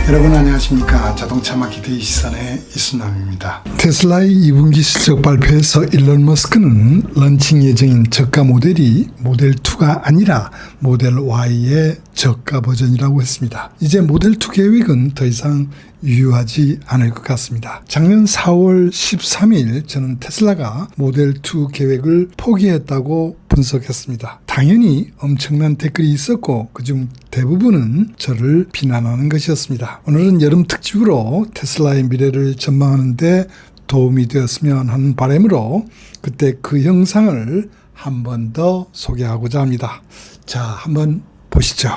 여러분 안녕하십니까. 자동차 마케팅 시선의 이순남입니다. 테슬라의 2분기 실적 발표에서 일론 머스크는 런칭 예정인 저가 모델이 모델 2가 아니라 모델 Y의 저가 버전이라고 했습니다. 이제 모델 2 계획은 더 이상 유효하지 않을 것 같습니다. 작년 4월 13일 저는 테슬라가 모델 2 계획을 포기했다고 분석했습니다. 당연히 엄청난 댓글이 있었고 그중 대부분은 저를 비난하는 것이었습니다. 오늘은 여름 특집으로 테슬라의 미래를 전망하는데 도움이 되었으면 하는 바람으로 그때 그 영상을 한 번 더 소개하고자 합니다. 자, 한번 보시죠.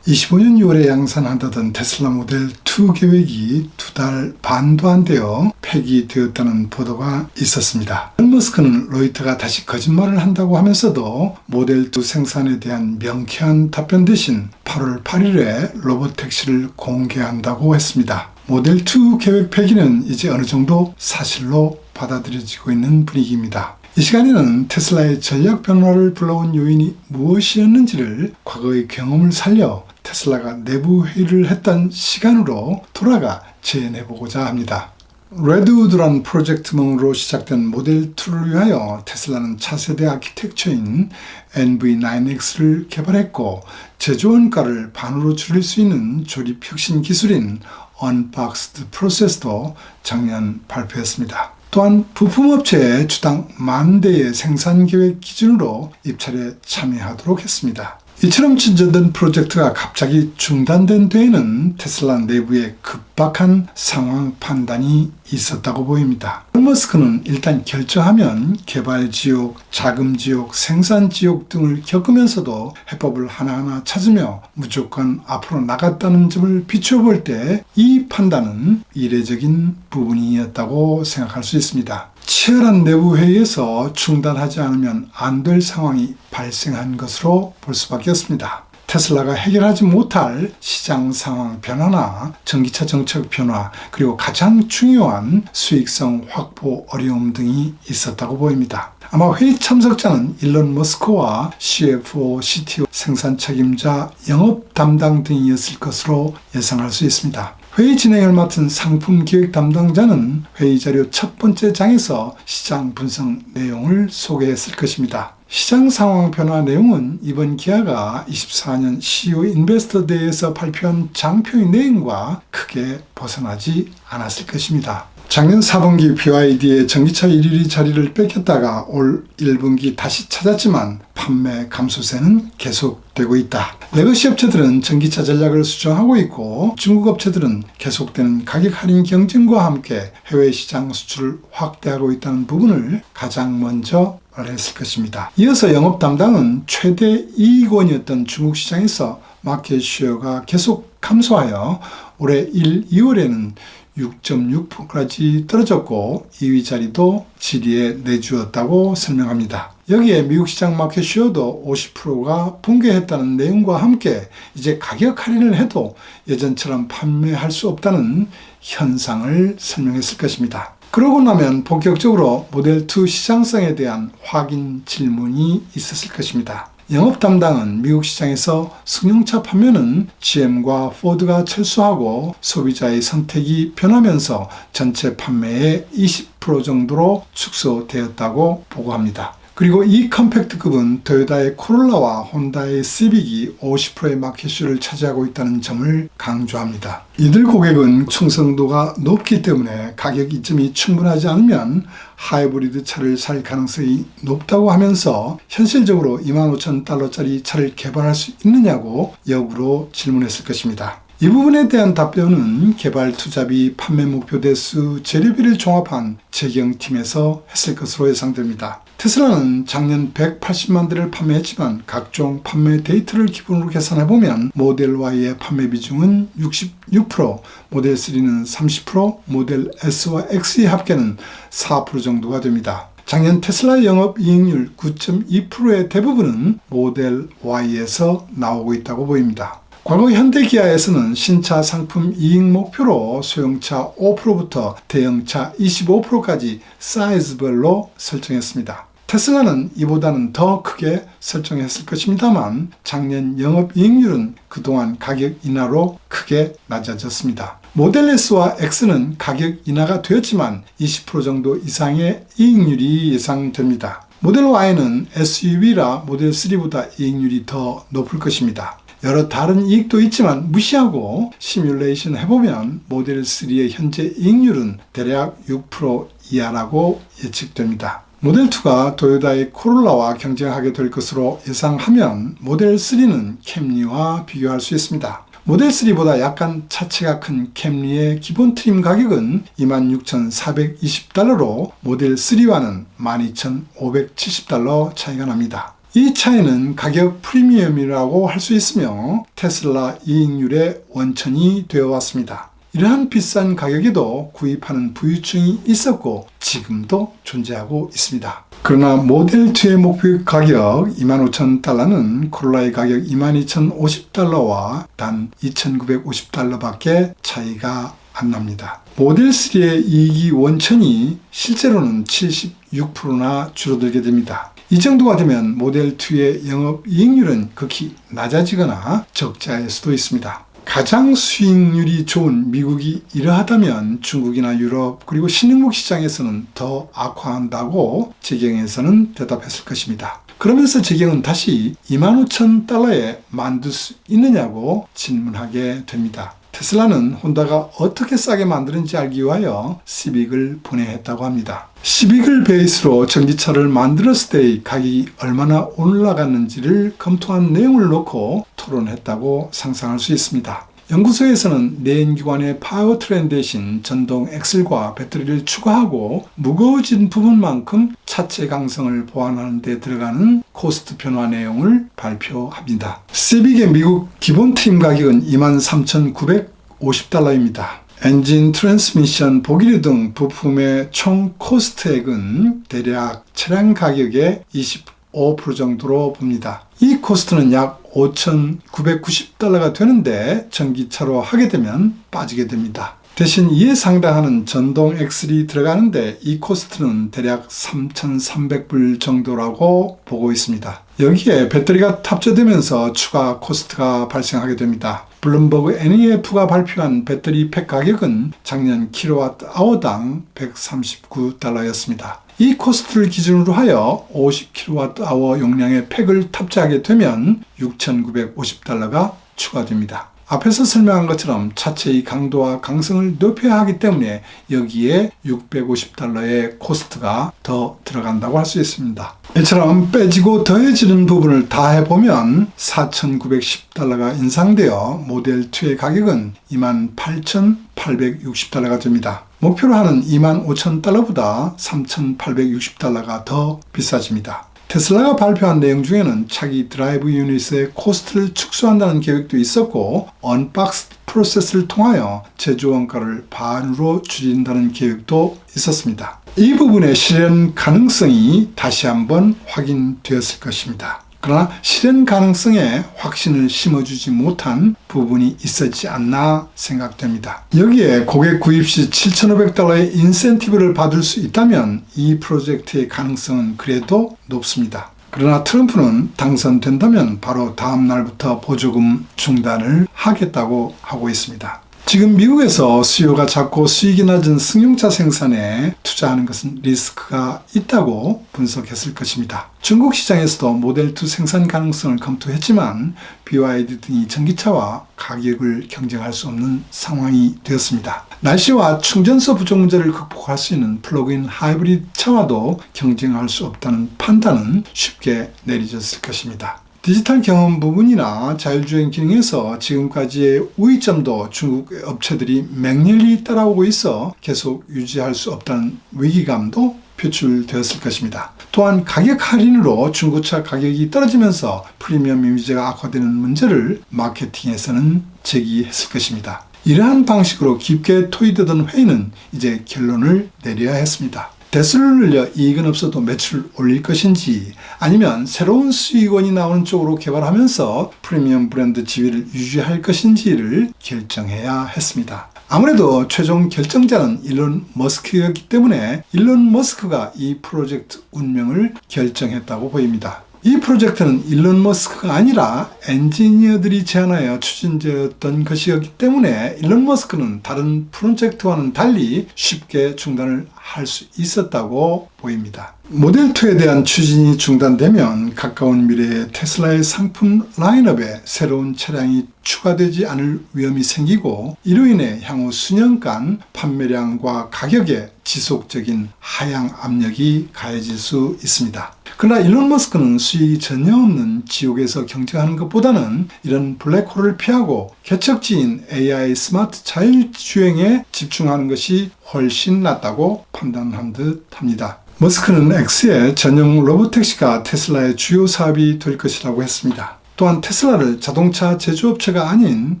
25년 6월에 양산한다던 테슬라 모델 2 계획이 2달 반도 안 되어 폐기되었다는 보도가 있었습니다. 일론 머스크는 로이터가 다시 거짓말을 한다고 하면서도 모델 2 생산에 대한 명쾌한 답변 대신 8월 8일에 로봇택시를 공개한다고 했습니다. 모델 2 계획 폐기는 이제 어느 정도 사실로 받아들여지고 있는 분위기입니다. 이 시간에는 테슬라의 전략 변화를 불러온 요인이 무엇이었는지를 과거의 경험을 살려 테슬라가 내부 회의를 했던 시간으로 돌아가 재현해보고자 합니다. 레드우드란 프로젝트명으로 시작된 모델 2를 위하여 테슬라는 차세대 아키텍처인 NV9X를 개발했고 제조 원가를 반으로 줄일 수 있는 조립 혁신 기술인 언박스드 프로세스도 작년 발표했습니다. 또한 부품업체의 주당 10,000대의 생산 계획 기준으로 입찰에 참여하도록 했습니다. 이처럼 진전된 프로젝트가 갑자기 중단된 데에는 테슬라 내부에 급박한 상황 판단이 있었다고 보입니다. 일론 머스크는 일단 결정하면 개발 지옥, 자금 지옥, 생산 지옥 등을 겪으면서도 해법을 하나하나 찾으며 무조건 앞으로 나갔다는 점을 비추어 볼 때 이 판단은 이례적인 부분이었다고 생각할 수 있습니다. 치열한 내부 회의에서 중단하지 않으면 안 될 상황이 발생한 것으로 볼 수밖에 없습니다. 테슬라가 해결하지 못할 시장 상황 변화나 전기차 정책 변화 그리고 가장 중요한 수익성 확보 어려움 등이 있었다고 보입니다. 아마 회의 참석자는 일론 머스크와 CFO, CTO, 생산 책임자, 영업 담당 등이었을 것으로 예상할 수 있습니다. 회의 진행을 맡은 상품 기획 담당자는 회의 자료 첫 번째 장에서 시장 분석 내용을 소개했을 것입니다. 시장 상황 변화 내용은 이번 기아가 24년 CEO 인베스터 데이에서 발표한 장표의 내용과 크게 벗어나지 않았을 것입니다. 작년 4분기 BYD의 전기차 1위의 자리를 뺏겼다가 올 1분기 다시 찾았지만 판매 감소세는 계속되고 있다. 레거시 업체들은 전기차 전략을 수정하고 있고 중국 업체들은 계속되는 가격 할인 경쟁과 함께 해외 시장 수출을 확대하고 있다는 부분을 가장 먼저 말했을 것입니다. 이어서 영업 담당은 최대 이익원이었던 중국 시장에서 마켓 쉐어가 계속 감소하여 올해 1, 2월에는 6.6%까지 떨어졌고 2위 자리도 지리에 내주었다고 설명합니다. 여기에 미국 시장 마켓 쉐어도 50%가 붕괴했다는 내용과 함께 이제 가격 할인을 해도 예전처럼 판매할 수 없다는 현상을 설명했을 것입니다. 그러고 나면 본격적으로 모델 2 시장성에 대한 확인 질문이 있었을 것입니다. 영업 담당은 미국 시장에서 승용차 판매는 GM과 포드가 철수하고 소비자의 선택이 변하면서 전체 판매의 20% 정도로 축소되었다고 보고합니다. 그리고 이 컴팩트급은 토요타의 코롤라와 혼다의 시빅이 50%의 마켓슈를 차지하고 있다는 점을 강조합니다. 이들 고객은 충성도가 높기 때문에 가격 이점이 충분하지 않으면 하이브리드 차를 살 가능성이 높다고 하면서 현실적으로 25,000달러짜리 차를 개발할 수 있느냐고 역으로 질문했을 것입니다. 이 부분에 대한 답변은 개발 투자비, 판매 목표 대수, 재료비를 종합한 재경팀에서 했을 것으로 예상됩니다. 테슬라는 작년 180만 대를 판매했지만 각종 판매 데이터를 기본으로 계산해보면 모델 Y의 판매 비중은 66%, 모델 3는 30%, 모델 S와 X의 합계는 4% 정도가 됩니다. 작년 테슬라 영업이익률 9.2%의 대부분은 모델 Y에서 나오고 있다고 보입니다. 과거 현대기아에서는 신차 상품 이익 목표로 소형차 5%부터 대형차 25%까지 사이즈별로 설정했습니다. 테슬라는 이보다는 더 크게 설정했을 것입니다만 작년 영업이익률은 그동안 가격 인하로 크게 낮아졌습니다. 모델 S와 X는 가격 인하가 되었지만 20% 정도 이상의 이익률이 예상됩니다. 모델 Y는 SUV라 모델 3보다 이익률이 더 높을 것입니다. 여러 다른 이익도 있지만 무시하고 시뮬레이션 해보면 모델 3의 현재 이익률은 대략 6% 이하라고 예측됩니다. 모델 2가 토요타의 코롤라와 경쟁하게 될 것으로 예상하면 모델 3는 캠리와 비교할 수 있습니다. 모델 3보다 약간 차체가 큰 캠리의 기본 트림 가격은 26,420달러로 모델 3와는 12,570달러 차이가 납니다. 이 차이는 가격 프리미엄이라고 할 수 있으며 테슬라 이익률의 원천이 되어 왔습니다. 이러한 비싼 가격에도 구입하는 부유층이 있었고 지금도 존재하고 있습니다. 그러나 모델 2의 목표 가격 25,000달러는 코롤라의 가격 22,050달러와 단 2,950달러밖에 차이가 안 납니다. 모델 3의 이익이 원천이 실제로는 76%나 줄어들게 됩니다. 이 정도가 되면 모델 2의 영업이익률은 극히 낮아지거나 적자일 수도 있습니다. 가장 수익률이 좋은 미국이 이러하다면 중국이나 유럽 그리고 신흥국 시장에서는 더 악화한다고 재경에서는 대답했을 것입니다. 그러면서 재경은 다시 25,000달러에 만들 수 있느냐고 질문하게 됩니다. 테슬라는 혼다가 어떻게 싸게 만드는지 알기 위하여 시빅을 분해했다고 합니다. 시빅을 베이스로 전기차를 만들었을 때의 가격이 얼마나 올라갔는지를 검토한 내용을 놓고 토론했다고 상상할 수 있습니다. 연구소에서는 내연기관의 파워트레인 대신 전동 엑셀과 배터리를 추가하고 무거워진 부분만큼 차체 강성을 보완하는 데 들어가는 코스트 변화 내용을 발표합니다. 시빅의 미국 기본 트림 가격은 23,950달러입니다. 엔진, 트랜스미션, 보기류 등 부품의 총 코스트액은 대략 차량 가격의 25% 정도로 봅니다. 이 코스트는 약 5,990달러가 되는데 전기차로 하게 되면 빠지게 됩니다. 대신 이에 상당하는 전동 엑셀이 들어가는데 이 코스트는 대략 3,300불 정도라고 보고 있습니다. 여기에 배터리가 탑재되면서 추가 코스트가 발생하게 됩니다. 블룸버그 NEF가 발표한 배터리 팩 가격은 작년 킬로와트아워당 139달러였습니다. 이 코스트를 기준으로 하여 50kWh 용량의 팩을 탑재하게 되면 6,950달러가 추가됩니다. 앞에서 설명한 것처럼 차체의 강도와 강성을 높여야 하기 때문에 여기에 650달러의 코스트가 더 들어간다고 할 수 있습니다. 이처럼 빼지고 더해지는 부분을 다 해보면 4,910달러가 인상되어 모델 2의 가격은 28,860달러가 됩니다. 목표로 하는 25,000달러보다 3,860달러가 더 비싸집니다. 테슬라가 발표한 내용 중에는 차기 드라이브 유닛의 코스트를 축소한다는 계획도 있었고 언박스 프로세스를 통하여 제조 원가를 반으로 줄인다는 계획도 있었습니다. 이 부분의 실현 가능성이 다시 한번 확인되었을 것입니다. 그러나 실현 가능성에 확신을 심어주지 못한 부분이 있었지 않나 생각됩니다. 여기에 고객 구입 시 7,500달러의 인센티브를 받을 수 있다면 이 프로젝트의 가능성은 그래도 높습니다. 그러나 트럼프는 당선된다면 바로 다음 날부터 보조금 중단을 하겠다고 하고 있습니다. 지금 미국에서 수요가 작고 수익이 낮은 승용차 생산에 투자하는 것은 리스크가 있다고 분석했을 것입니다. 중국 시장에서도 모델 2 생산 가능성을 검토했지만 BYD 등이 전기차와 가격을 경쟁할 수 없는 상황이 되었습니다. 날씨와 충전소 부족 문제를 극복할 수 있는 플러그인 하이브리드 차와도 경쟁할 수 없다는 판단은 쉽게 내려졌을 것입니다. 디지털 경험 부분이나 자율주행 기능에서 지금까지의 우위점도 중국 업체들이 맹렬히 따라오고 있어 계속 유지할 수 없다는 위기감도 표출되었을 것입니다. 또한 가격 할인으로 중고차 가격이 떨어지면서 프리미엄 이미지가 악화되는 문제를 마케팅에서는 제기했을 것입니다. 이러한 방식으로 깊게 토의되던 회의는 이제 결론을 내려야 했습니다. 대수를 늘려 이익은 없어도 매출을 올릴 것인지 아니면 새로운 수익원이 나오는 쪽으로 개발하면서 프리미엄 브랜드 지위를 유지할 것인지를 결정해야 했습니다. 아무래도 최종 결정자는 일론 머스크였기 때문에 일론 머스크가 이 프로젝트 운명을 결정했다고 보입니다. 이 프로젝트는 일론 머스크가 아니라 엔지니어들이 제안하여 추진되었던 것이었기 때문에 일론 머스크는 다른 프로젝트와는 달리 쉽게 중단을 할 수 있었다고 보입니다. 모델2에 대한 추진이 중단되면 가까운 미래에 테슬라의 상품 라인업에 새로운 차량이 추가되지 않을 위험이 생기고 이로 인해 향후 수년간 판매량과 가격에 지속적인 하향 압력이 가해질 수 있습니다. 그러나 일론 머스크는 수익이 전혀 없는 지옥에서 경쟁하는 것보다는 이런 블랙홀을 피하고 개척지인 AI 스마트 자율주행에 집중하는 것이 훨씬 낫다고 판단한 듯 합니다. 머스크는 X의 전용 로보택시가 테슬라의 주요 사업이 될 것이라고 했습니다. 또한 테슬라를 자동차 제조업체가 아닌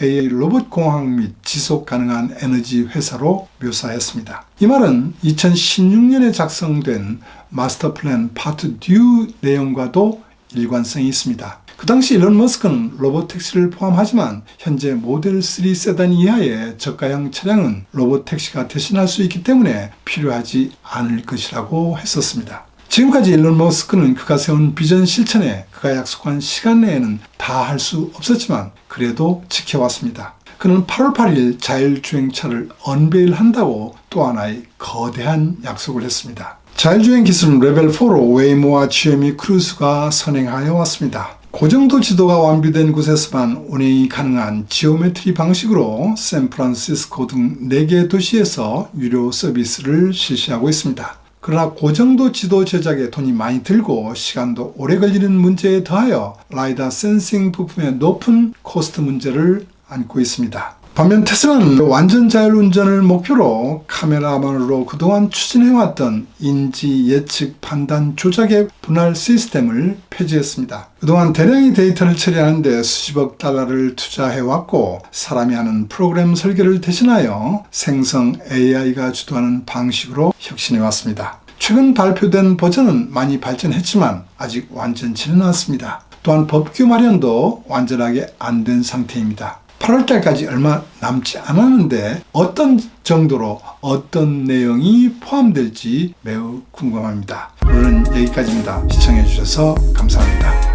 AI 로봇 공학 및 지속 가능한 에너지 회사로 묘사했습니다. 이 말은 2016년에 작성된 마스터 플랜 파트 듀 내용과도 일관성이 있습니다. 그 당시 일론 머스크는 로보택시를 포함하지만 현재 모델 3 세단 이하의 저가형 차량은 로보택시가 대신할 수 있기 때문에 필요하지 않을 것이라고 했었습니다. 지금까지 일론 머스크는 그가 세운 비전 실천에 그가 약속한 시간 내에는 다 할 수 없었지만 그래도 지켜왔습니다. 그는 8월 8일 자율주행차를 언베일한다고 또 하나의 거대한 약속을 했습니다. 자율주행 기술은 레벨4로 웨이모와 GM이 크루즈가 선행하여 왔습니다. 고정도 지도가 완비된 곳에서만 운행이 가능한 지오메트리 방식으로 샌프란시스코 등 4개 도시에서 유료 서비스를 실시하고 있습니다. 그러나 고정도 지도 제작에 돈이 많이 들고 시간도 오래 걸리는 문제에 더하여 라이다 센싱 부품의 높은 코스트 문제를 안고 있습니다. 반면 테슬라는 완전 자율운전을 목표로 카메라만으로 그동안 추진해왔던 인지 예측 판단 조작의 분할 시스템을 폐지했습니다. 그동안 대량의 데이터를 처리하는데 수십억 달러를 투자해왔고 사람이 하는 프로그램 설계를 대신하여 생성 AI가 주도하는 방식으로 혁신해왔습니다. 최근 발표된 버전은 많이 발전했지만 아직 완전치는 않습니다. 또한 법규 마련도 완전하게 안 된 상태입니다. 8월달까지 얼마 남지 않았는데 어떤 정도로 어떤 내용이 포함될지 매우 궁금합니다. 오늘은 여기까지입니다. 시청해 주셔서 감사합니다.